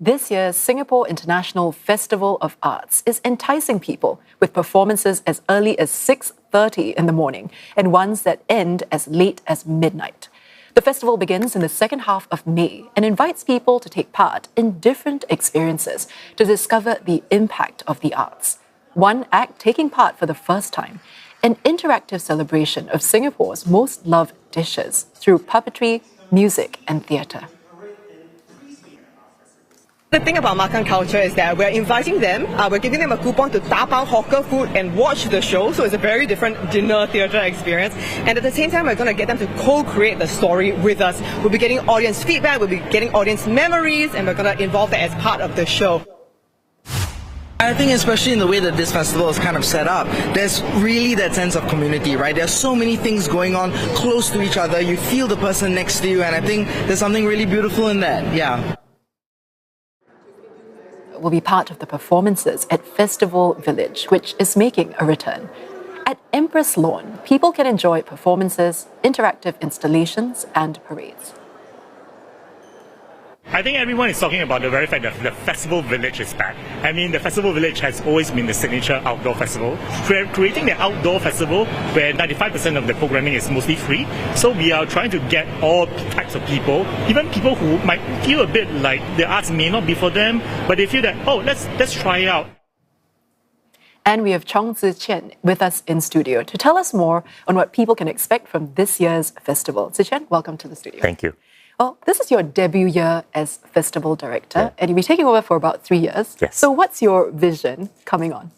This year's Singapore International Festival of Arts is enticing people with performances as early as 6:30 in the morning and ones that end as late as midnight. The festival begins in the second half of May and invites people to take part in different experiences to discover the impact of the arts. One act taking part for the first time, an interactive celebration of Singapore's most loved dishes through puppetry, music and theatre. The thing about Makan culture is that we're inviting them, we're giving them a coupon to tapao hawker food and watch the show, so it's a very different dinner theatre experience. And at the same time, we're going to get them to co-create the story with us. We'll be getting audience feedback, we'll be getting audience memories, and we're going to involve that as part of the show. I think especially in the way that this festival is kind of set up, there's really that sense of community, right? There's so many things going on close to each other, you feel the person next to you, and I think there's something really beautiful in that, yeah. Will be part of the performances at Festival Village, which is making a return. At Empress Lawn, people can enjoy performances, interactive installations, and parades. I think everyone is talking about the very fact that the Festival Village is back. I mean, the Festival Village has always been the signature outdoor festival. We're creating the outdoor festival where 95% of the programming is mostly free. So we are trying to get all types of people, even people who might feel a bit like the arts may not be for them, but they feel that, oh, let's try it out. And we have Chong Tze Chien with us in studio to tell us more on what people can expect from this year's festival. Tze Chien, welcome to the studio. Thank you. Well, this is your debut year as festival director, and you'll be taking over for about 3 years. Yes. So what's your vision coming on?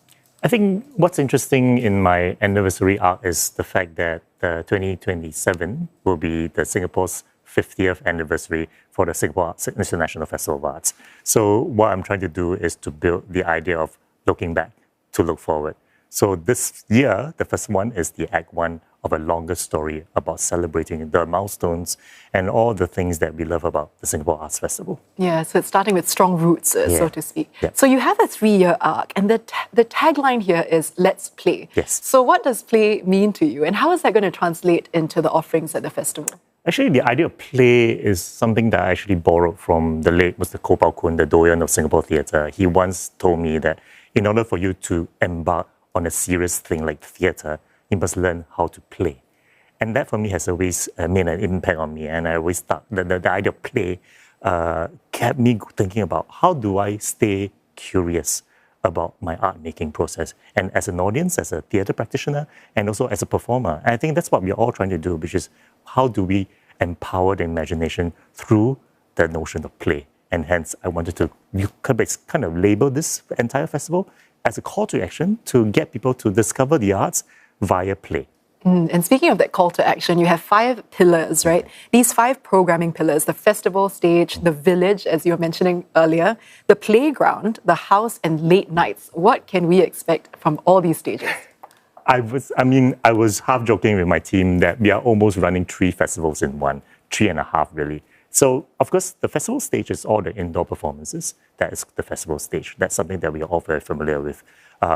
I think what's interesting in my anniversary arc is the fact that 2027 will be the Singapore's 50th anniversary for the Singapore International Festival of Arts. So what I'm trying to do is to build the idea of looking back to look forward. So this year, the first one is the Act 1 of a longer story about celebrating the milestones and all the things that we love about the Singapore Arts Festival. Yeah, so it's starting with strong roots, so to speak. Yeah. So you have a 3-year arc, and the tagline here is "Let's play." Yes. So what does play mean to you, and how is that going to translate into the offerings at the festival? Actually, the idea of play is something that I actually borrowed from the late Mr. Koh Pao Kun, the doyen of Singapore theatre. He once told me that in order for you to embark on a serious thing like theatre, you must learn how to play. And that for me has always made an impact on me. And I always thought that the idea of play kept me thinking about how do I stay curious about my art making process. And as an audience, as a theatre practitioner, and also as a performer, I think that's what we're all trying to do, which is how do we empower the imagination through the notion of play. And hence, I wanted to kind of label this entire festival as a call to action to get people to discover the arts via play. And speaking of that call to action, you have 5 pillars, right? These 5 programming pillars: the festival stage, the village, as you were mentioning earlier, the playground, the house, and late nights. What can we expect from all these stages? I was half joking with my team that we are almost running 3 festivals in one, 3.5 really. So, of course, the festival stage is all the indoor performances. That is the festival stage. That's something that we are all very familiar with.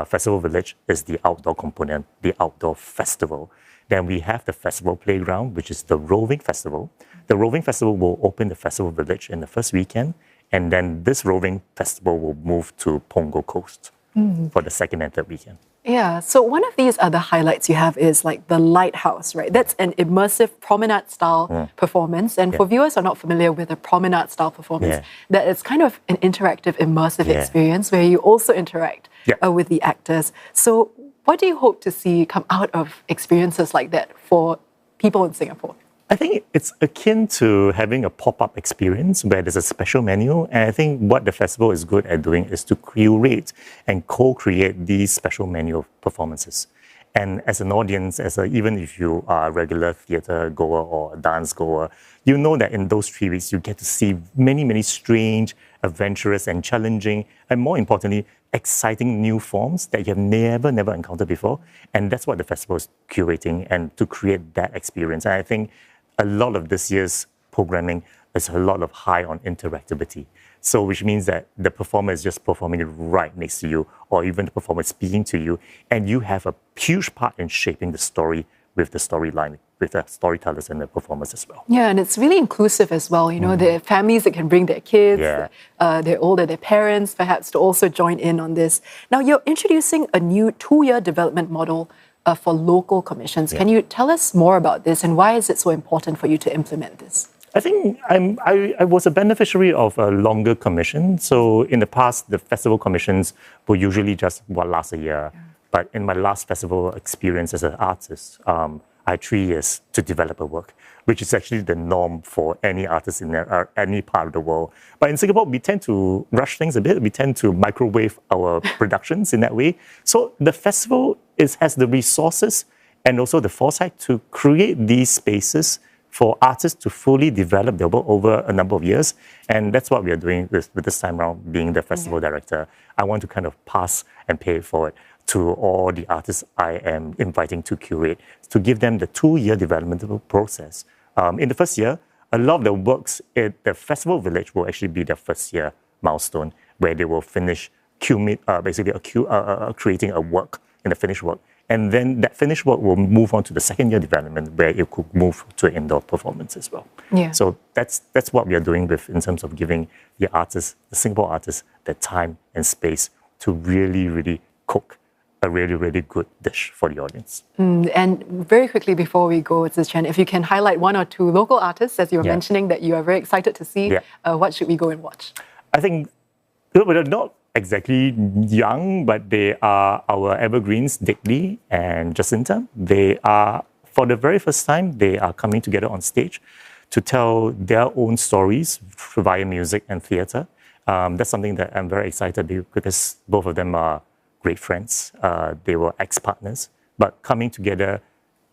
Festival Village is the outdoor component, the outdoor festival. Then we have the festival playground, which is the roving festival. The roving festival will open the Festival Village in the first weekend, and then this roving festival will move to Punggol Coast for the second and third weekend. Yeah, so one of these other highlights you have is like the Lighthouse, right? That's an immersive promenade-style performance. And for viewers who are not familiar with a promenade-style performance, that is kind of an interactive, immersive experience where you also interact with the actors. So what do you hope to see come out of experiences like that for people in Singapore? I think it's akin to having a pop-up experience where there's a special menu. And I think what the festival is good at doing is to curate and co-create these special menu performances. And as an audience, even if you are a regular theatre goer or a dance goer, you know that in those 3 weeks, you get to see many, many strange, adventurous and challenging, and more importantly, exciting new forms that you have never encountered before. And that's what the festival is curating, and to create that experience. And I think a lot of this year's programming is a lot of high on interactivity. So which means that the performer is just performing right next to you, or even the performer is speaking to you, and you have a huge part in shaping the story with the storyline, with the storytellers and the performers as well. Yeah, and it's really inclusive as well. You know, there are families that can bring their kids, they're older, their parents perhaps to also join in on this. Now, you're introducing a new 2-year development model for local commissions. Can you tell us more about this and why is it so important for you to implement this? I think I was a beneficiary of a longer commission. So in the past, the festival commissions were usually just what lasts a year. But in my last festival experience as an artist, I had 3 years to develop a work, which is actually the norm for any artist in any part of the world. But in Singapore, we tend to rush things a bit. We tend to microwave our productions in that way. So the festival has the resources and also the foresight to create these spaces for artists to fully develop their work over a number of years. And that's what we are doing with this time around, being the festival director. I want to kind of pass and pay it forward to all the artists I am inviting to curate, to give them the 2-year developmental process. In the first year, a lot of the works at the festival village will actually be their first year milestone, where they will finish creating a work in the finished work. And then that finished work will move on to the second year development, where it could move to indoor performance as well. Yeah. So that's what we are doing in terms of giving the artists, the Singapore artists, the time and space to really, really cook a really, really good dish for the audience. And very quickly before we go, Tze Chien, if you can highlight 1 or 2 local artists, as you were mentioning, that you are very excited to see, what should we go and watch? I think they're not exactly young, but they are our evergreens, Dick Lee and Jacinta. They are, for the very first time, they are coming together on stage to tell their own stories via music and theatre. That's something that I'm very excited because both of them are great friends. They were ex-partners, but coming together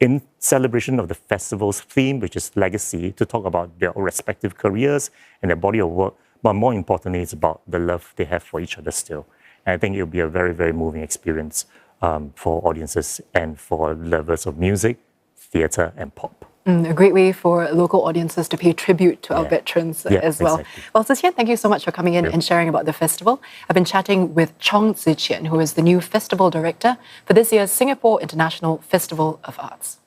in celebration of the festival's theme, which is legacy, to talk about their respective careers and their body of work. But more importantly, it's about the love they have for each other still. And I think it'll be a very, very moving experience for audiences and for lovers of music, theatre, and pop. A great way for local audiences to pay tribute to our veterans as well. Exactly. Well, Tze Chien, thank you so much for coming in and sharing about the festival. I've been chatting with Chong Tze Chien, who is the new festival director for this year's Singapore International Festival of Arts.